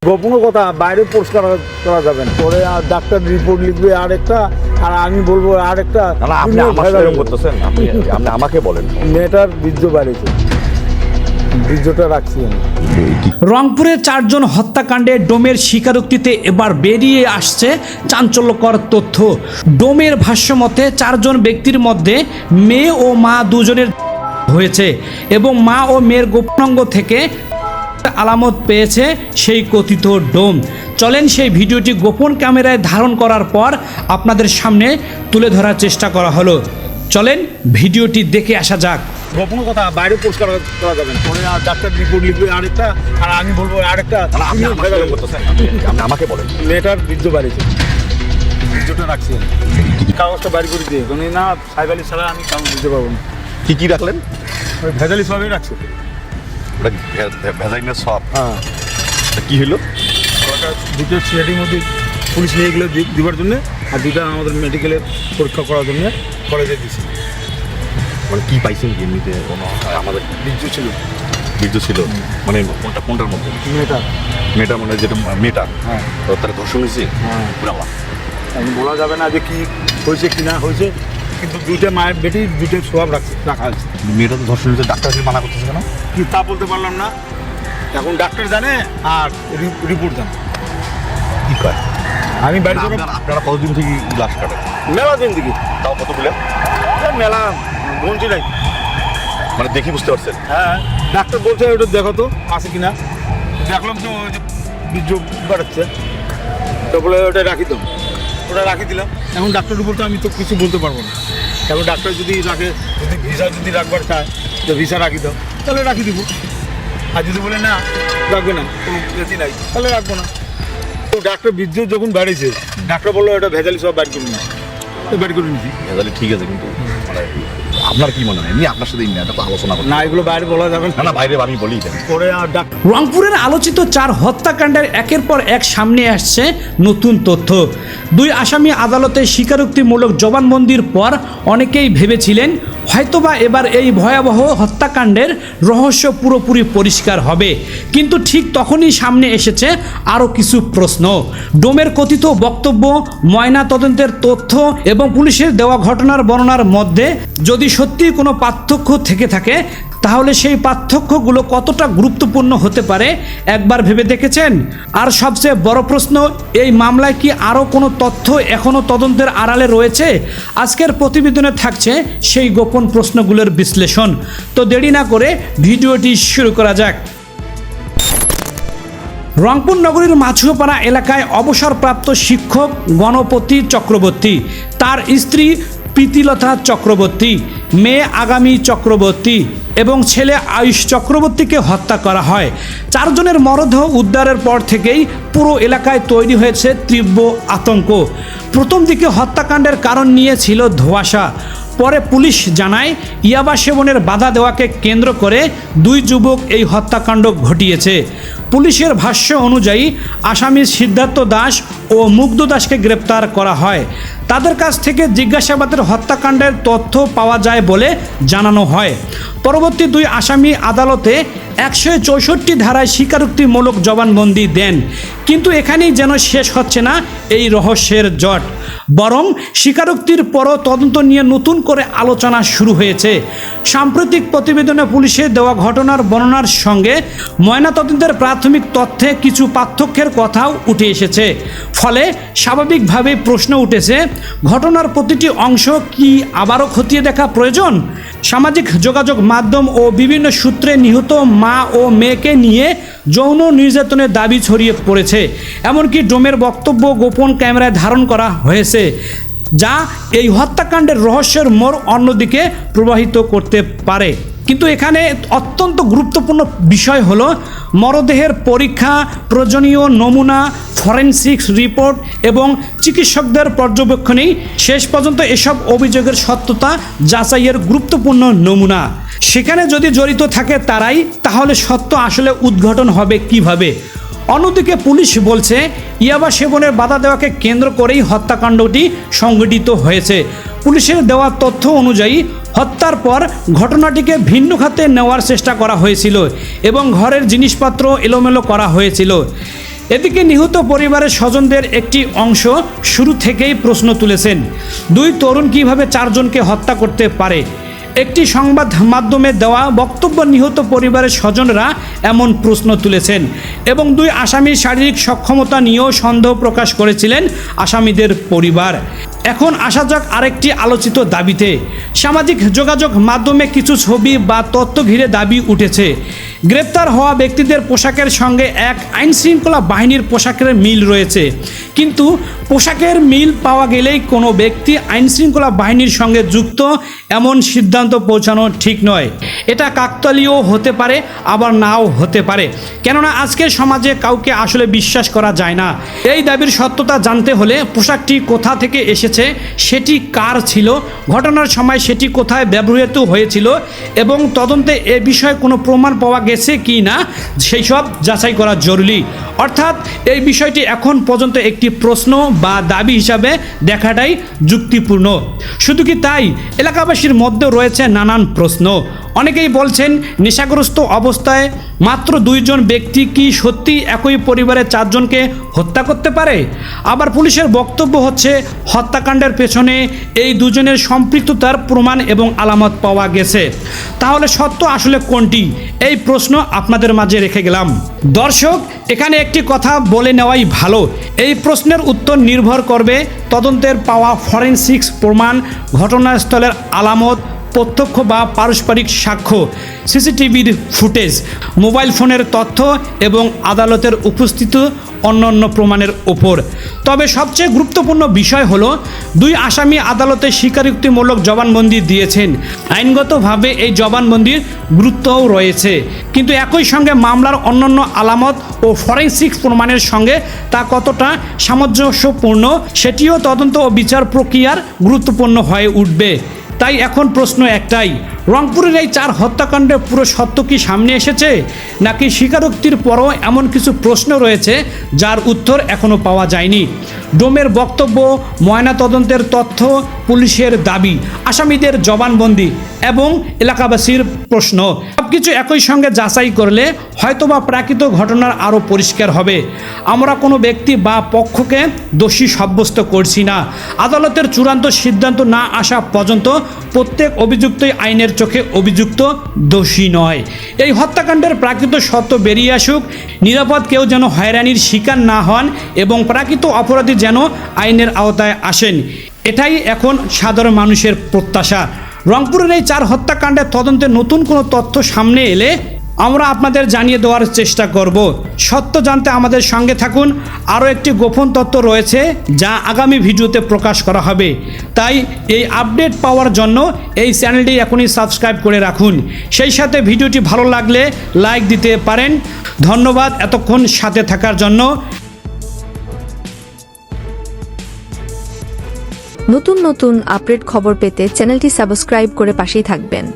গোপন কথা বাইরে পরিষ্কার করা যাবে না। পরে আর ডাক্তার রিপোর্ট লিখবে আরেকটা, আর আমি বলবো আরেকটা। আপনি আমার সাথে এরকম করতেছেন, আপনি আমাকে বলেন। মেয়েটার বীর্য বাড়িয়েছে, বীর্যটা রাখছি আমি। রংপুরে 4 জন হত্যাকাণ্ডে ডোমের স্বীকারোক্তিতে এবার বেরিয়ে আসছে চাঞ্চল্যকর তথ্য। ডোমের ভাষ্যমতে 4 জন ব্যক্তির মধ্যে মেয়ে ও মা দুজনের হয়েছে এবং মা ও মেয়ের গোপনাঙ্গ থেকে আলামত পেয়েছে সেই কথিত ডোম। চলেন সেই ভিডিওটি গোপন ক্যামেরায় ধারণ করার পর আপনাদের সামনে তুলে ধরার চেষ্টা করা হলো। চলেন ভিডিওটি দেখে আসা যাক। গোপন কথা বাইরে পরিষ্কার করা যাবে না। পরে আর ডাক্তার রিপোর্ট লিখবে আরেকটা, আর আমি বলবো আরেকটা। আপনি আমাকে বলেন। মেয়েটার বীর্য বাড়িয়েছে, বীর্যটা রাখছি আমি। কাগজটা বাড়ি করে দিয়ে না সাইবালি ছাড়া আমি কাগজ দিতে পারবো না। কি কি রাখলেন? ওই ভেজালি সবই রাখছে। ভেজাইনের সব? হ্যাঁ। কি হলো? ওটা দুটো সিআইডির মধ্যে পুলিশ নিয়ে গেলো দিবার জন্য, আর দুটা আমাদের মেডিকেলে পরীক্ষা করার জন্য কলেজে দিয়েছি। মানে কি পাইছেন কি এমনিতে? আমাদের বীর্য ছিল। বীর্য ছিল মানে কোনটার মধ্যে? মেয়েটা মানে যেটা মেয়েটা। হ্যাঁ। তারা ধর্ষণ হয়েছে? হ্যাঁ। পুরাবা এখন বলা যাবে না যে কি হয়েছে কি না হয়েছে, কিন্তু দুইটা মায়ের বেটি দুইটা সোয়াব রাখা আছে। মেয়েটা তো ধর্ষণ হয়েছে, ডাক্তার মানা করতেছে কেন? কি তা বলতে পারলাম না। এখন ডাক্তার জানে আর রিপোর্ট জানে। কি কয়? আমি বাড়ি থেকে। আপনারা কতদিন থেকে লাশ কাটেন? মেলা দিন দিকে। তাও কতগুলো? মেলা গুনছি নাই। মানে দেখি বুঝতে পারছেন? হ্যাঁ, ডাক্তার বলছে ওটা দেখো তো আছে কিনা। দেখলাম তো ওই যে বীর্য বাড়াচ্ছে, তো বলে ওটা রাখি তো, ওটা রাখি দিলাম। এখন ডাক্তারের উপর তো আমি তো কিছু বলতে পারবো না। এখন ডাক্তার যদি রাখে, যদি ভিসা যদি রাখবার চায় তো ভিসা রাখি দাও, তাহলে রাখি দিব। আর যদি বলে না রাখবে না, কোনো গতি নাই, তাহলে রাখবো না। তো ডাক্তার বীর্য যখন বাড়িয়েছে, ডাক্তার বললো এটা ভেজালি সব বাড়ি করে না, বাড়ি করে নিয়েছি। ভেজালি ঠিক আছে, কিন্তু মানে আপনার কি মনে হয়? এমনি আপনার সাথে এটা তো আলোচনা করি না, এগুলো বাইরে বলা যাবে না। বাইরে আমি বলি পরে আর ডাক্তার। রংপুরের আলোচিত 4 হত্যাকাণ্ডের একের পর এক সামনে আসছে নতুন তথ্য। 2 আসামি আদালতে স্বীকারোক্তিমূলক জবানবন্দির পর অনেকেই ভেবেছিলেন হয়তোবা এবার এই ভয়াবহ হত্যাকাণ্ডের রহস্য পুরোপুরি পরিষ্কার হবে, কিন্তু ঠিক তখনই সামনে এসেছে আরও কিছু প্রশ্ন। ডোমের কথিত বক্তব্য, ময়না তদন্তের তথ্য এবং পুলিশের দেওয়া ঘটনার বর্ণনার মধ্যে যদি সত্যি কোনো পার্থক্য থেকে থাকে, তাহলে সেই পার্থক্যগুলো কতটা গুরুত্বপূর্ণ হতে পারে একবার ভেবে দেখেছেন? আর সবচেয়ে বড় প্রশ্ন, এই মামলায় কি আরও কোনো তথ্য এখনও তদন্তের আড়ালে রয়েছে? আজকের প্রতিবেদনে থাকছে সেই গোপন প্রশ্নগুলোর বিশ্লেষণ। তো দেরি না করে ভিডিওটি শুরু করা যাক। রংপুর নগরীর মাছুয়াপাড়া এলাকায় অবসরপ্রাপ্ত শিক্ষক গণপতি চক্রবর্তী, তার স্ত্রী প্রীতিলতা চক্রবর্তী, মেয়ে আগামী চক্রবর্তী এবং ছেলে আয়ুষ চক্রবর্তীকে হত্যা করা হয়। 4 জনের মরদেহ উদ্ধারের পর থেকেই পুরো এলাকায় তৈরি হয়েছে তীব্র আতঙ্ক। প্রথম দিকে হত্যাকাণ্ডের কারণ নিয়ে ছিল ধোঁয়াশা। পরে পুলিশ জানায় ইয়াবা সেবনের বাধা দেওয়াকে কেন্দ্র করে 2 যুবক এই হত্যাকাণ্ড ঘটিয়েছে। পুলিশের ভাষ্য অনুযায়ী আসামি সিদ্ধার্থ দাস ও মুগ্ধ দাসকে গ্রেপ্তার করা হয়। তাদের কাছ থেকে জিজ্ঞাসাবাদের হত্যাকাণ্ডের তথ্য পাওয়া যায় বলে জানানো হয়। পরবর্তী 2 আসামি আদালতে 164 ধারায় স্বীকারোক্তিমূলক জবানবন্দি দেন। কিন্তু এখানেই যেন শেষ হচ্ছে না এই রহস্যের জট, বরং স্বীকারোক্তির পরও তদন্ত নিয়ে নতুন করে আলোচনা শুরু হয়েছে। সাম্প্রতিক প্রতিবেদনে পুলিশের দেওয়া ঘটনার বর্ণনার সঙ্গে ময়নাতদন্তের প্রাথমিক তথ্যে কিছু পার্থক্যের কথাও উঠে এসেছে। ফলে স্বাভাবিকভাবেই প্রশ্ন উঠেছে, ঘটনার প্রতিটি অংশ কি আবারও খতিয়ে দেখা প্রয়োজন? সামাজিক যোগাযোগ মাধ্যম ও বিভিন্ন সূত্রে নিহত মা ও মেয়েকে নিয়ে যৌন নির্যাতনের দাবি ছড়িয়ে পড়েছে। এমনকি ডোমের বক্তব্য গোপন ক্যামেরায় ধারণ করা হয়েছে, যা এই হত্যাকাণ্ডের রহস্যের মোড় অন্যদিকে প্রবাহিত করতে পারে। কিন্তু এখানে অত্যন্ত গুরুত্বপূর্ণ বিষয় হলো মরদেহের পরীক্ষা, প্রয়োজনীয় নমুনা, ফরেনসিক রিপোর্ট এবং চিকিৎসকদের পর্যবেক্ষণেই শেষ পর্যন্ত এসব অভিযোগের সত্যতা যাচাইয়ের গুরুত্বপূর্ণ নমুনা। সেখানে যদি জড়িত থাকে তারাই, তাহলে সত্য আসলে উদ্ঘাটন হবে কিভাবে? অন্যদিকে পুলিশ বলছে ইয়াবা সেবনের বাধা দেওয়াকে কেন্দ্র করেই হত্যাকাণ্ডটি সংঘটিত হয়েছে। পুলিশের দেওয়া তথ্য অনুযায়ী হত্যার পর ঘটনাটিকে ভিন্ন খাতে নেওয়ার চেষ্টা করা হয়েছিল এবং ঘরের জিনিসপত্র এলোমেলো করা হয়েছিল। এদিকে নিহত পরিবারের স্বজনদের একটি অংশ শুরু থেকেই প্রশ্ন তুলেছেন, দুই তরুণ কিভাবে চারজনকে হত্যা করতে পারে। একটি সংবাদ মাধ্যমে দেওয়া বক্তব্য নিহত পরিবারের স্বজনরা এমন প্রশ্ন তুলেছেন এবং দুই আসামির শারীরিক সক্ষমতা নিয়েও সন্দেহ প্রকাশ করেছিলেন আসামিদের পরিবার। এখন আসা যাক আরেকটি আলোচিত দাবিতে। সামাজিক যোগাযোগ মাধ্যমে কিছু ছবি বা তথ্য ঘিরে দাবি উঠেছে, গ্রেপ্তার হওয়া ব্যক্তিদের পোশাকের সঙ্গে এক আইনশৃঙ্খলা বাহিনীর পোশাকের মিল রয়েছে, কিন্তু পোশাকের মিল পাওয়া গেলেই কোনো ব্যক্তি আইনশৃঙ্খলা বাহিনীর সঙ্গে যুক্ত এমন সিদ্ধান্ত পৌঁছানো ঠিক নয়। এটা কাকতালীয় হতে পারে, আবার নাও হতে পারে, কেননা আজকের সমাজে কাউকে আসলে বিশ্বাস করা যায় না। এই দাবির সত্যতা জানতে হলে পোশাকটি কোথা থেকে এসেছে, সেটি কার ছিল, ঘটনার সময় সেটি কোথায় ব্যবহৃত হয়েছিল এবং তদন্তে এ বিষয়ে কোনো প্রমাণ পাওয়া গেছে কি না সেই সব যাচাই করা জরুরি। অর্থাৎ এই বিষয়টি এখন পর্যন্ত একটি প্রশ্ন বা দাবি হিসাবে দেখাটাই যুক্তিপূর্ণ। শুধু কি তাই, এলাকাবাসীর মধ্যে রয়েছে নানান প্রশ্ন। অনেকেই বলছেন, নেশাগ্রস্ত অবস্থায় মাত্র দুইজন ব্যক্তি কি সত্যি একই পরিবারের চারজনকে হত্যা করতে পারে? আবার পুলিশের বক্তব্য হচ্ছে হত্যাকাণ্ডের পেছনে এই দুজনের সম্পৃক্ততার প্রমাণ এবং আলামত পাওয়া গেছে। তাহলে সত্য আসলে কোনটি? এই প্রশ্ন আপনাদের মাঝে রেখে গেলাম। দর্শক, এখানে একটি কথা বলে নেওয়াই ভালো, এই প্রশ্নের উত্তর নির্ভর করবে তদন্তের পাওয়া ফরেনসিক্স প্রমাণ, ঘটনাস্থলের আলামত, প্রত্যক্ষ বা পারস্পরিক সাক্ষ্য, সিসিটিভির ফুটেজ, মোবাইল ফোনের তথ্য এবং আদালতের উপস্থিত অন্যান্য প্রমাণের ওপর। তবে সবচেয়ে গুরুত্বপূর্ণ বিষয় হলো, দুই আসামি আদালতে স্বীকারোক্তিমূলক জবানবন্দি দিয়েছেন। আইনগতভাবে এই জবানবন্দির গুরুত্বও রয়েছে, কিন্তু একই সঙ্গে মামলার অন্যান্য আলামত ও ফরেনসিক প্রমাণের সঙ্গে তা কতটা সামঞ্জস্যপূর্ণ সেটিও তদন্ত ও বিচার প্রক্রিয়ার গুরুত্বপূর্ণ হয়ে উঠবে। তাই এখন প্রশ্ন একটাই, রংপুরের এই 4 হত্যাকাণ্ডের পুরো সত্য কি সামনে এসেছে, নাকি স্বীকারোক্তির পরও এমন কিছু প্রশ্ন রয়েছে যার উত্তর এখনও পাওয়া যায়নি? ডোমের বক্তব্য, ময়নাতদন্তের তথ্য, পুলিশের দাবি, আসামিদের জবানবন্দি এবং এলাকাবাসীর প্রশ্ন সবকিছু একই সঙ্গে যাচাই করলে হয়তোবা প্রাকৃত ঘটনার আরও পরিষ্কার হবে। আমরা কোনো ব্যক্তি বা পক্ষকে দোষী সাব্যস্ত করছি না। আদালতের চূড়ান্ত সিদ্ধান্ত না আসা পর্যন্ত প্রত্যেক অভিযুক্তই আইনের চোখে অভিযুক্ত, দোষী নয়। এই হত্যাকাণ্ডের প্রাকৃত সত্য বেরিয়ে আসুক, নিরাপদ কেউ যেন হয়রানির শিকার না হন এবং প্রাকৃত অপরাধী যেন আইনের আওতায় আসেন, এটাই এখন সাধারণ মানুষের প্রত্যাশা। রংপুরের এই 4 হত্যাকাণ্ডের তদন্তে নতুন কোনো তথ্য সামনে এলে আমরা আপনাদের জানিয়ে দেওয়ার চেষ্টা করব। সত্য জানতে আমাদের সঙ্গে থাকুন। আরও একটি গোপন তথ্য রয়েছে যা আগামী ভিডিওতে প্রকাশ করা হবে, তাই এই আপডেট পাওয়ার জন্য এই চ্যানেলটি এখনই সাবস্ক্রাইব করে রাখুন। সেই সাথে ভিডিওটি ভালো লাগলে লাইক দিতে পারেন। ধন্যবাদ এতক্ষণ সাথে থাকার জন্য। নতুন নতুন আপডেট খবর পেতে চ্যানেলটি সাবস্ক্রাইব করে পাশেই থাকবেন।